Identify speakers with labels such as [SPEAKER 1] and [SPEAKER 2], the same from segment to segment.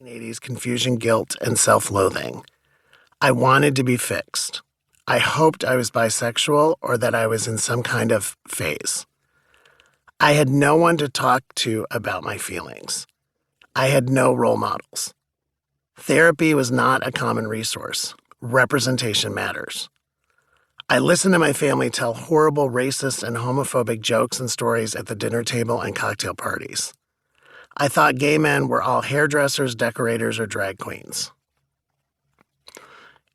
[SPEAKER 1] 1980s confusion, guilt, and self-loathing. I wanted to be fixed. I hoped I was bisexual or that I was in some kind of phase. I had no one to talk to about my feelings. I had no role models. Therapy was not a common resource. Representation matters. I listened to my family tell horrible racist and homophobic jokes and stories at the dinner table and cocktail parties. I thought gay men were all hairdressers, decorators, or drag queens.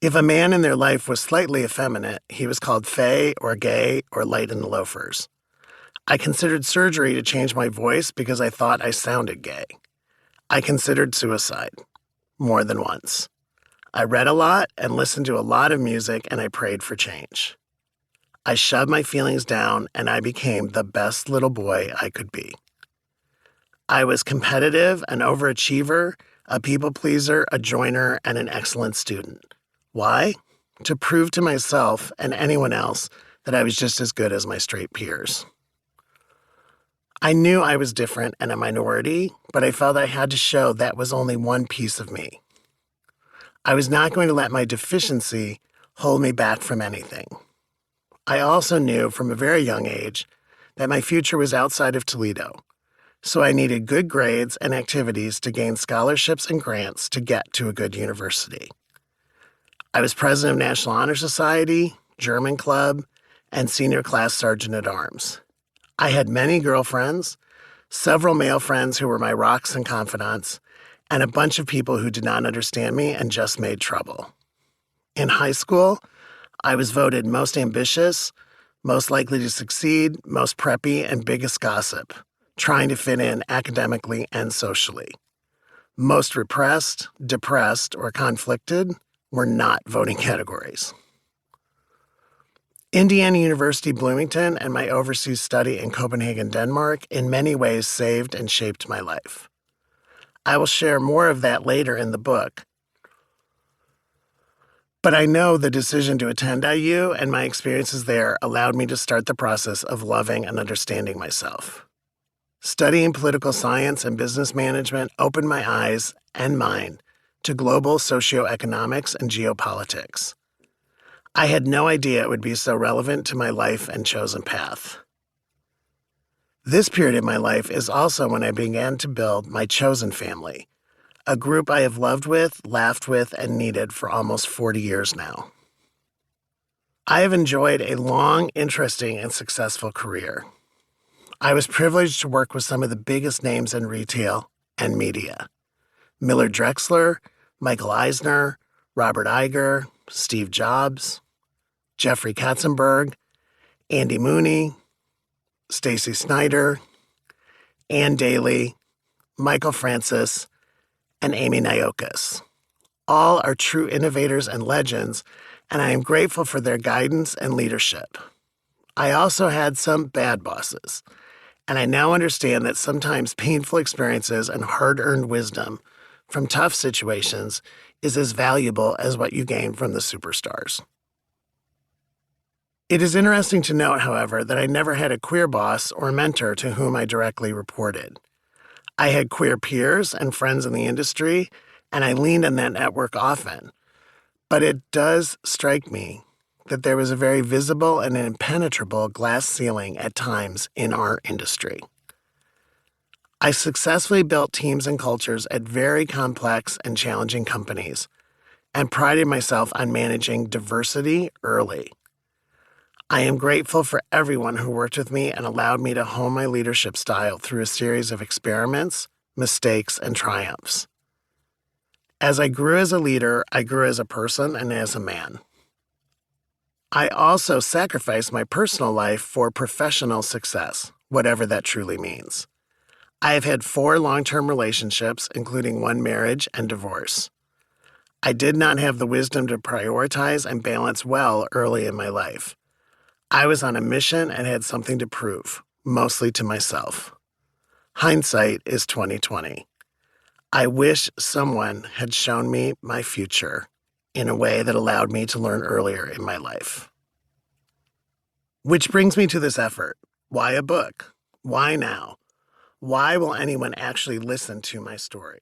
[SPEAKER 1] If a man in their life was slightly effeminate, he was called fey or gay or light in the loafers. I considered surgery to change my voice because I thought I sounded gay. I considered suicide more than once. I read a lot and listened to a lot of music, and I prayed for change. I shoved my feelings down, and I became the best little boy I could be. I was competitive, an overachiever, a people pleaser, a joiner, and an excellent student. Why? To prove to myself and anyone else that I was just as good as my straight peers. I knew I was different and a minority, but I felt I had to show that was only one piece of me. I was not going to let my deficiency hold me back from anything. I also knew from a very young age that my future was outside of Toledo, so I needed good grades and activities to gain scholarships and grants to get to a good university. I was president of National Honor Society, German Club, and senior class sergeant at arms. I had many girlfriends, several male friends who were my rocks and confidants, and a bunch of people who did not understand me and just made trouble. In high school, I was voted most ambitious, most likely to succeed, most preppy, and biggest gossip, trying to fit in academically and socially. Most repressed, depressed, or conflicted were not voting categories. Indiana University Bloomington and my overseas study in Copenhagen, Denmark, in many ways saved and shaped my life. I will share more of that later in the book. But I know the decision to attend IU and my experiences there allowed me to start the process of loving and understanding myself. Studying political science and business management opened my eyes and mind to global socioeconomics and geopolitics. I had no idea it would be so relevant to my life and chosen path. This period in my life is also when I began to build my chosen family, a group I have loved with, laughed with, and needed for almost 40 years now. I have enjoyed a long, interesting, and successful career. I was privileged to work with some of the biggest names in retail and media: Millard Drexler, Michael Eisner, Robert Iger, Steve Jobs, Jeffrey Katzenberg, Andy Mooney, Stacy Snyder, Ann Daly, Michael Francis, and Amy Nyokas. All are true innovators and legends, and I am grateful for their guidance and leadership. I also had some bad bosses, and I now understand that sometimes painful experiences and hard-earned wisdom from tough situations is as valuable as what you gain from the superstars. It is interesting to note, however, that I never had a queer boss or mentor to whom I directly reported. I had queer peers and friends in the industry, and I leaned on that network often. But it does strike me that there was a very visible and impenetrable glass ceiling at times in our industry. I successfully built teams and cultures at very complex and challenging companies and prided myself on managing diversity early. I am grateful for everyone who worked with me and allowed me to hone my leadership style through a series of experiments, mistakes, and triumphs. As I grew as a leader, I grew as a person and as a man. I also sacrificed my personal life for professional success, whatever that truly means. I have had 4 long-term relationships, including 1 marriage and divorce. I did not have the wisdom to prioritize and balance well early in my life. I was on a mission and had something to prove, mostly to myself. Hindsight is 20/20. I wish someone had shown me my future in a way that allowed me to learn earlier in my life. Which brings me to this effort. Why a book? Why now? Why will anyone actually listen to my story?